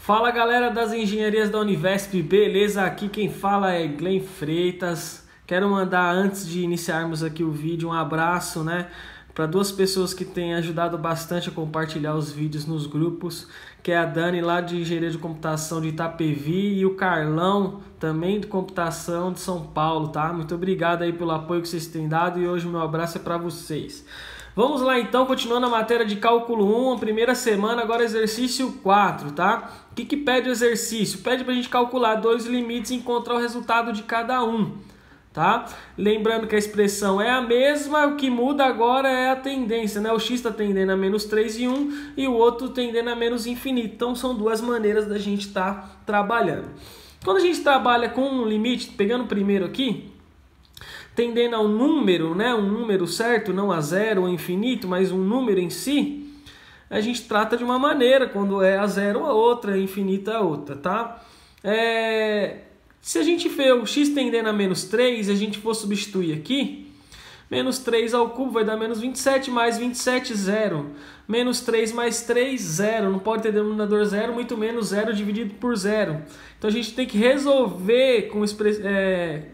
Fala galera das engenharias da Univesp, beleza? Aqui quem fala é Glenn Freitas. Quero mandar, antes de iniciarmos aqui o vídeo, um abraço, para duas pessoas que têm ajudado bastante a compartilhar os vídeos nos grupos, que é a Dani lá de Engenharia de Computação de Itapevi e o Carlão também de Computação de São Paulo, tá? Muito obrigado aí pelo apoio que vocês têm dado e hoje o meu abraço é para vocês. Vamos lá então, continuando a matéria de cálculo 1, a primeira semana, agora exercício 4, tá? O que pede o exercício? Pede para a gente calcular dois limites e encontrar o resultado de cada um, tá? Lembrando que a expressão é a mesma, o que muda agora é a tendência, né? O x está tendendo a menos 3 e 1 e o outro tendendo a menos infinito. Então são duas maneiras da gente estar trabalhando. Quando a gente trabalha com um limite, pegando o primeiro aqui, tendendo a um número, né? Um número certo, não a zero ou infinito, mas um número em si, a gente trata de uma maneira, quando é a zero a outra, infinita a outra, tá? Se a gente vê o x tendendo a menos 3 e a gente for substituir aqui, menos 3 ao cubo vai dar menos 27, mais 27, 0. Menos 3 mais 3, 0. Não pode ter denominador 0, muito menos 0 dividido por 0. Então a gente tem que resolver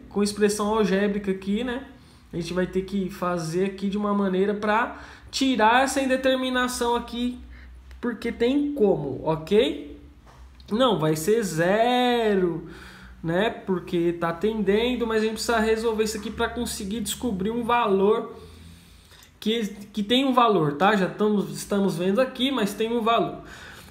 com expressão algébrica aqui, né? A gente vai ter que fazer aqui de uma maneira para tirar essa indeterminação aqui, porque tem como, ok? Não, vai ser 0, né? Porque tá tendendo, mas a gente precisa resolver isso aqui para conseguir descobrir um valor que tem um valor, tá? Já estamos vendo aqui, mas tem um valor.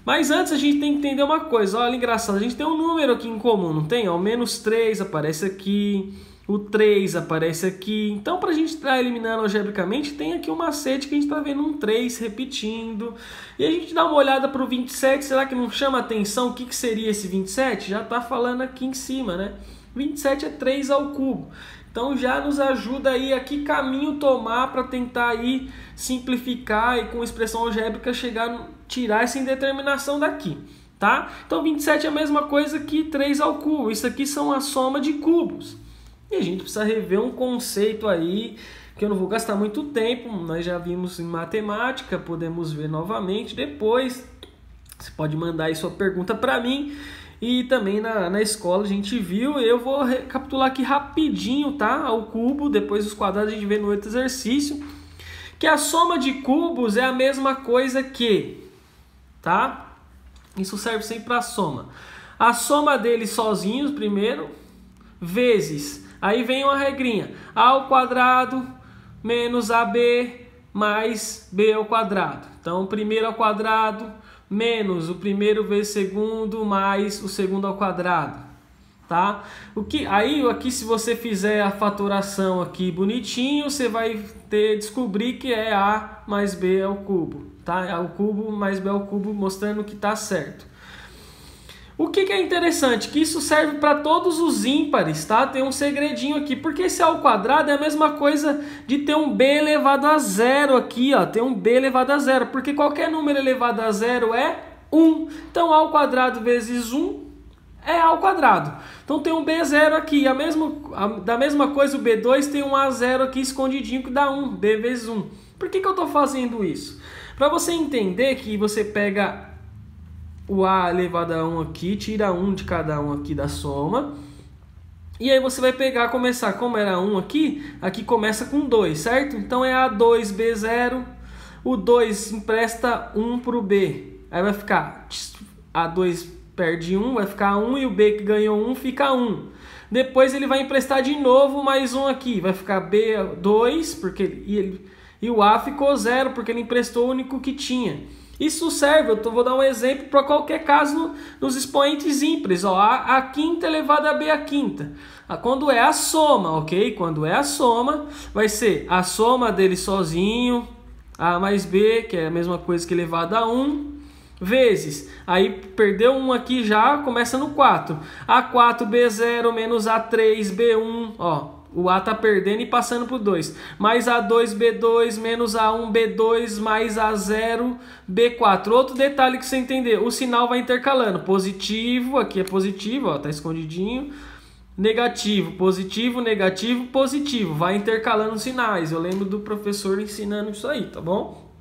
Mas antes a gente tem que entender uma coisa, olha, engraçado, a gente tem um número aqui em comum, não tem? O menos 3 aparece aqui, o 3 aparece aqui. Então, para a gente estar eliminando algebricamente, tem aqui um macete que a gente está vendo um 3 repetindo. E a gente dá uma olhada para o 27, será que não chama atenção o que seria esse 27? Já está falando aqui em cima, né? 27 é 3 ao cubo. Então já nos ajuda aí a que caminho tomar para tentar aí simplificar e com expressão algébrica tirar essa indeterminação daqui, tá? Então 27 é a mesma coisa que 3 ao cubo. Isso aqui são a soma de cubos. E a gente precisa rever um conceito aí que eu não vou gastar muito tempo, nós já vimos em matemática, podemos ver novamente depois. Você pode mandar aí sua pergunta para mim. E também na escola a gente viu, eu vou recapitular aqui rapidinho, tá? Ao cubo, depois os quadrados a gente vê no outro exercício. Que a soma de cubos é a mesma coisa que, tá? Isso serve sempre para a soma. A soma deles sozinhos primeiro, vezes, aí vem uma regrinha. A ao quadrado menos AB mais B ao quadrado. Então, primeiro ao quadrado menos o primeiro vezes segundo mais o segundo ao quadrado, tá? Aí aqui, se você fizer a fatoração aqui bonitinho, você vai descobrir que é A mais B ao cubo, tá? A ao cubo mais B ao cubo, mostrando que tá certo. O que é interessante? Que isso serve para todos os ímpares, tá? Tem um segredinho aqui, porque esse A ao quadrado é a mesma coisa de ter um B elevado a zero aqui, ó. Tem um B elevado a zero, porque qualquer número elevado a zero é 1. Então A ao quadrado vezes 1 é A ao quadrado. Então tem um B0 aqui, da mesma coisa o B2 tem um A0 aqui escondidinho que dá 1, B vezes 1. Por que eu estou fazendo isso? Para você entender que você pega o A elevado a 1 aqui, tira 1 de cada um aqui da soma. E aí você vai começar, como era 1 aqui começa com 2, certo? Então é A2, B0, o 2 empresta 1 para o B. Aí vai ficar, A2 perde 1, vai ficar 1 e o B que ganhou 1 fica 1. Depois ele vai emprestar de novo mais 1 aqui, vai ficar B2, e o A ficou 0, porque ele emprestou o único que tinha. Isso serve, vou dar um exemplo para qualquer caso nos expoentes ímpares. Ó, a quinta elevada a B a quinta. Quando é a soma, ok? Quando é a soma, vai ser a soma dele sozinho, A mais B, que é a mesma coisa que elevado a 1, vezes. Aí perdeu 1 aqui já, começa no 4. A4, B0 menos A3, B1, ó. O A está perdendo e passando para o 2. Mais A2, B2, menos A1, B2, mais A0, B4. Outro detalhe que você entender, o sinal vai intercalando. Positivo, aqui é positivo, ó, tá escondidinho. Negativo, positivo, negativo, positivo. Vai intercalando os sinais. Eu lembro do professor ensinando isso aí, tá bom?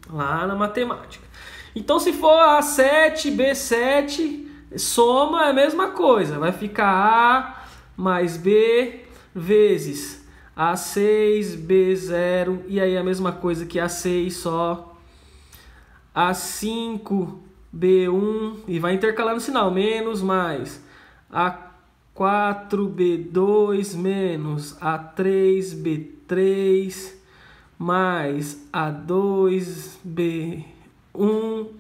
Lá na matemática. Então se for A7, B7, soma é a mesma coisa. Vai ficar A mais B vezes A6, B0. E aí a mesma coisa que A6 só. A5, B1. E vai intercalando o sinal. Menos, mais. A4, B2, menos. A3, B3. Mais A2, B1,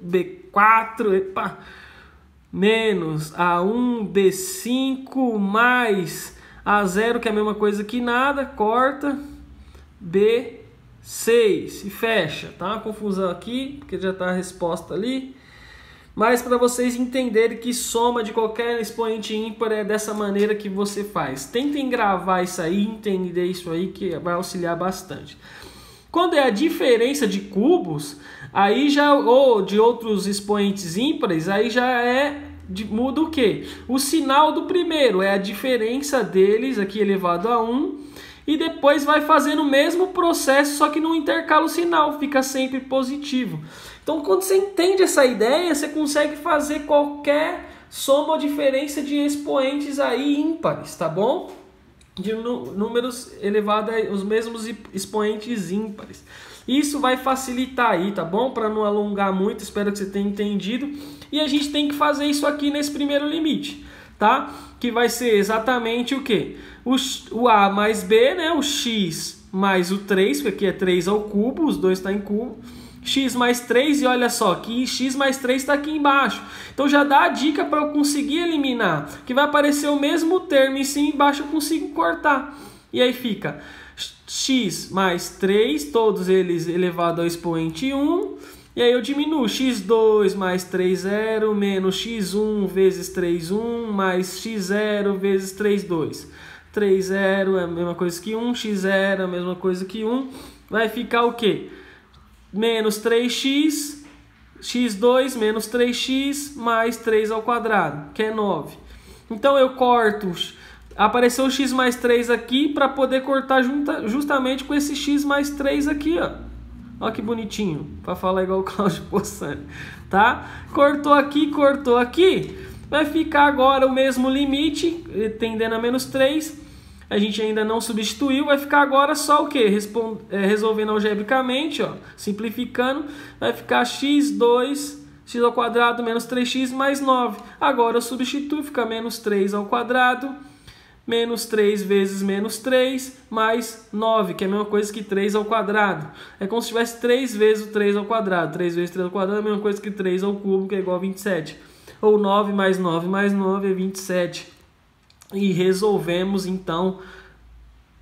B4. Epa! Menos A1, B5, mais A0, que é a mesma coisa que nada, corta, B6 e fecha, tá? Uma confusão aqui, porque já está a resposta ali. Mas para vocês entenderem que soma de qualquer expoente ímpar é dessa maneira que você faz. Tentem gravar isso aí, entender isso aí, que vai auxiliar bastante. Quando é a diferença de cubos, aí já, ou de outros expoentes ímpares, aí já muda o quê? O sinal do primeiro é a diferença deles, aqui elevado a 1, e depois vai fazendo o mesmo processo, só que não intercala o sinal, fica sempre positivo. Então, quando você entende essa ideia, você consegue fazer qualquer soma ou diferença de expoentes aí ímpares, tá bom? De números elevados aos mesmos expoentes ímpares. Isso vai facilitar aí, tá bom? Para não alongar muito, espero que você tenha entendido. E a gente tem que fazer isso aqui nesse primeiro limite, tá? Que vai ser exatamente o quê? O A mais B, né? O X mais o 3, porque aqui é 3 ao cubo, os dois estão em cubo. X mais 3, e olha só, que X mais 3 está aqui embaixo. Então já dá a dica para eu conseguir eliminar, que vai aparecer o mesmo termo e sim embaixo eu consigo cortar. E aí fica X mais 3, todos eles elevado ao expoente 1. E aí eu diminuo x2 mais 3, 0, menos x1 vezes 3, 1, mais x0 vezes 3, 2. 3, 0 é a mesma coisa que 1, x0 é a mesma coisa que 1. Vai ficar o quê? Menos 3x, x2 menos 3x mais 3 ao quadrado, que é 9. Então eu corto, apareceu o x mais 3 aqui para poder cortar justamente com esse x mais 3 aqui, ó. Olha que bonitinho, para falar igual o Cláudio Possani, tá? Cortou aqui, vai ficar agora o mesmo limite, tendendo a menos 3. A gente ainda não substituiu, vai ficar agora só o quê? Resolvendo algebricamente, ó, simplificando, vai ficar x2, x ao quadrado menos 3x mais 9. Agora eu substituo, fica menos 3 ao quadrado, menos 3 vezes menos 3, mais 9, que é a mesma coisa que 3 ao quadrado. É como se tivesse 3 vezes o 3 ao quadrado. 3 vezes 3 ao quadrado é a mesma coisa que 3 ao cubo, que é igual a 27. Ou 9 mais 9 mais 9 é 27. E resolvemos, então,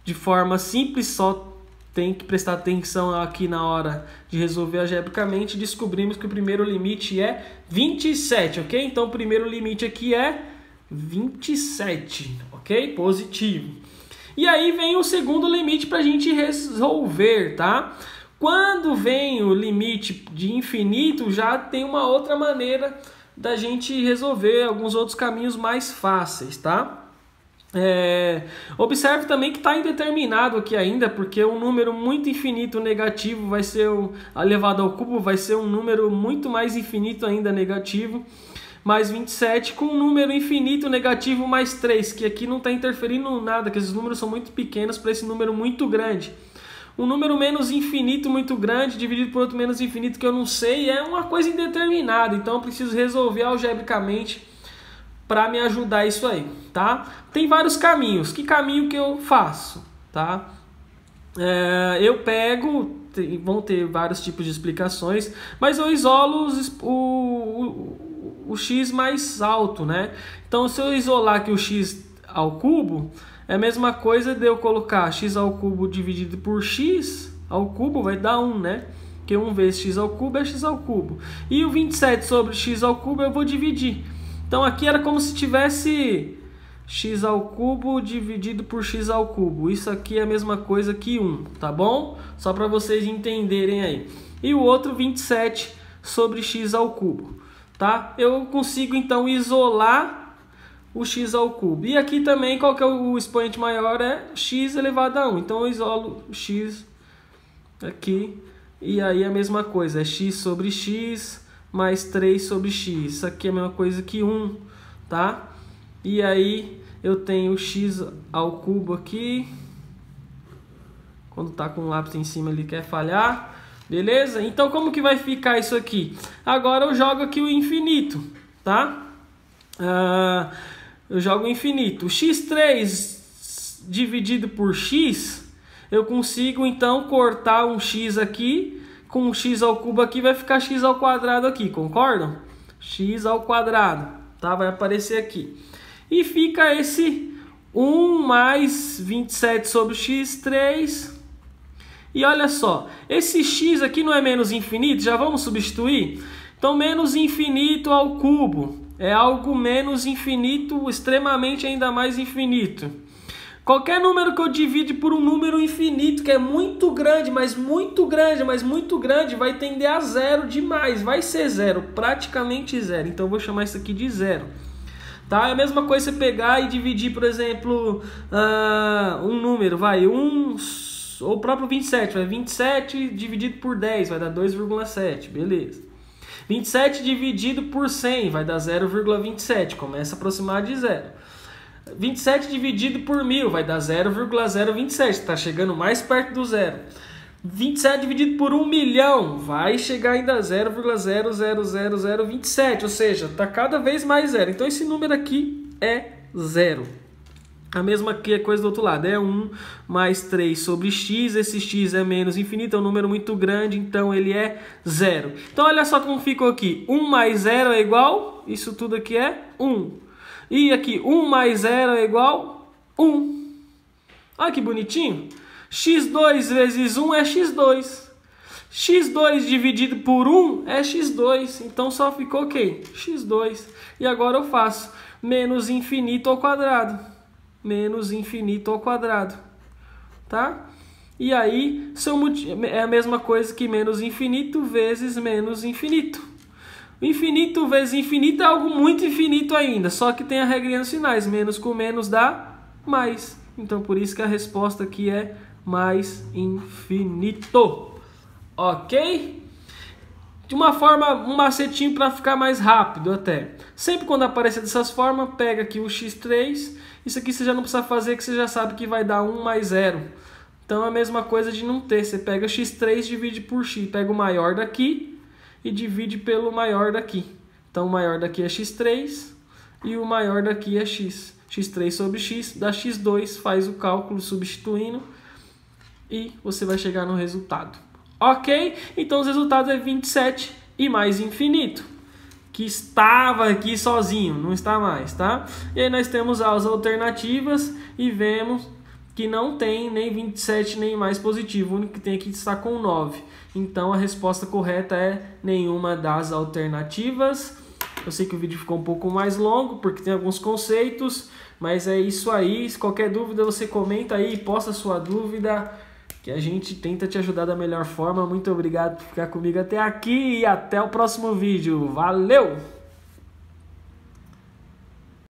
de forma simples, só tem que prestar atenção aqui na hora de resolver algebricamente. Descobrimos que o primeiro limite é 27, ok? Então, o primeiro limite aqui é 27, ok? Positivo. E aí vem o segundo limite para a gente resolver, tá? Quando vem o limite de infinito, já tem uma outra maneira da gente resolver, alguns outros caminhos mais fáceis, tá? Observe também que está indeterminado aqui ainda, porque um número muito infinito negativo vai ser elevado ao cubo, vai ser um número muito mais infinito ainda negativo, mais 27, com um número infinito negativo mais 3, que aqui não está interferindo nada, que esses números são muito pequenos para esse número muito grande. Um número menos infinito muito grande dividido por outro menos infinito que eu não sei é uma coisa indeterminada, então eu preciso resolver algebricamente para me ajudar isso aí, tá? Tem vários caminhos. Que caminho que eu faço, tá? Eu pego, vão ter vários tipos de explicações, mas eu isolo o x mais alto, né? Então, se eu isolar aqui o x ao cubo, é a mesma coisa de eu colocar x ao cubo dividido por x ao cubo, vai dar 1, né? Porque 1 vezes x ao cubo é x ao cubo. E o 27 sobre x ao cubo eu vou dividir. Então aqui era como se tivesse x ao cubo dividido por x ao cubo. Isso aqui é a mesma coisa que 1, tá bom? Só para vocês entenderem aí. E o outro 27 sobre x ao cubo, tá? Eu consigo então isolar o x ao cubo. E aqui também qual que é o expoente maior? É x elevado a 1. Então eu isolo x aqui. E aí a mesma coisa, é x sobre x mais 3 sobre x. Isso aqui é a mesma coisa que 1, tá? E aí eu tenho x ao cubo aqui. Quando tá com o lápis em cima ele quer falhar. Beleza? Então como que vai ficar isso aqui? Agora eu jogo aqui o infinito, tá? Eu jogo o infinito. O x3 dividido por x, eu consigo então cortar um x aqui, com um x ao cubo aqui, vai ficar x ao quadrado aqui, concordam? X ao quadrado, tá? Vai aparecer aqui. E fica esse 1 mais 27 sobre x3. E olha só, esse x aqui não é menos infinito? Já vamos substituir? Então, menos infinito ao cubo é algo menos infinito, extremamente ainda mais infinito. Qualquer número que eu divide por um número infinito, que é muito grande, mas muito grande, mas muito grande, vai tender a zero demais. Vai ser zero, praticamente zero. Então, eu vou chamar isso aqui de zero. Tá? É a mesma coisa você pegar e dividir, por exemplo, um número, vai, ou o próprio 27, vai 27 dividido por 10, vai dar 2,7, beleza. 27 dividido por 100 vai dar 0,27, começa a aproximar de zero. 27 dividido por 1000 vai dar 0,027, está chegando mais perto do zero. 27 dividido por 1 milhão vai chegar ainda a 0,00027, ou seja, está cada vez mais zero. Então esse número aqui é zero. A mesma coisa do outro lado, é 1 mais 3 sobre x, esse x é menos infinito, é um número muito grande, então ele é zero. Então olha só como ficou aqui, 1 mais 0 é igual, isso tudo aqui é 1. E aqui, 1 mais 0 é igual 1. Olha que bonitinho. x2 vezes 1 é x2. x2 dividido por 1 é x2, então só ficou quem? x2. E agora eu faço menos infinito ao quadrado. Menos infinito ao quadrado, tá? E aí é a mesma coisa que menos infinito vezes menos infinito. Infinito vezes infinito é algo muito infinito ainda, só que tem a regrinha nos finais, menos com menos dá mais. Então por isso que a resposta aqui é mais infinito, ok? De uma forma, um macetinho para ficar mais rápido até. Sempre quando aparecer dessas formas, pega aqui o x3. Isso aqui você já não precisa fazer, que você já sabe que vai dar 1 mais 0. Então é a mesma coisa de não ter. Você pega x3 e divide por x. Pega o maior daqui e divide pelo maior daqui. Então o maior daqui é x3 e o maior daqui é x. x3 sobre x dá x2, faz o cálculo substituindo e você vai chegar no resultado. Ok? Então os resultados é 27 e mais infinito, que estava aqui sozinho, não está mais, tá? E aí nós temos as alternativas e vemos que não tem nem 27 nem mais positivo, o único que tem aqui está com 9. Então a resposta correta é nenhuma das alternativas. Eu sei que o vídeo ficou um pouco mais longo porque tem alguns conceitos, mas é isso aí. Se qualquer dúvida você comenta aí, posta a sua dúvida, que a gente tenta te ajudar da melhor forma. Muito obrigado por ficar comigo até aqui e até o próximo vídeo. Valeu!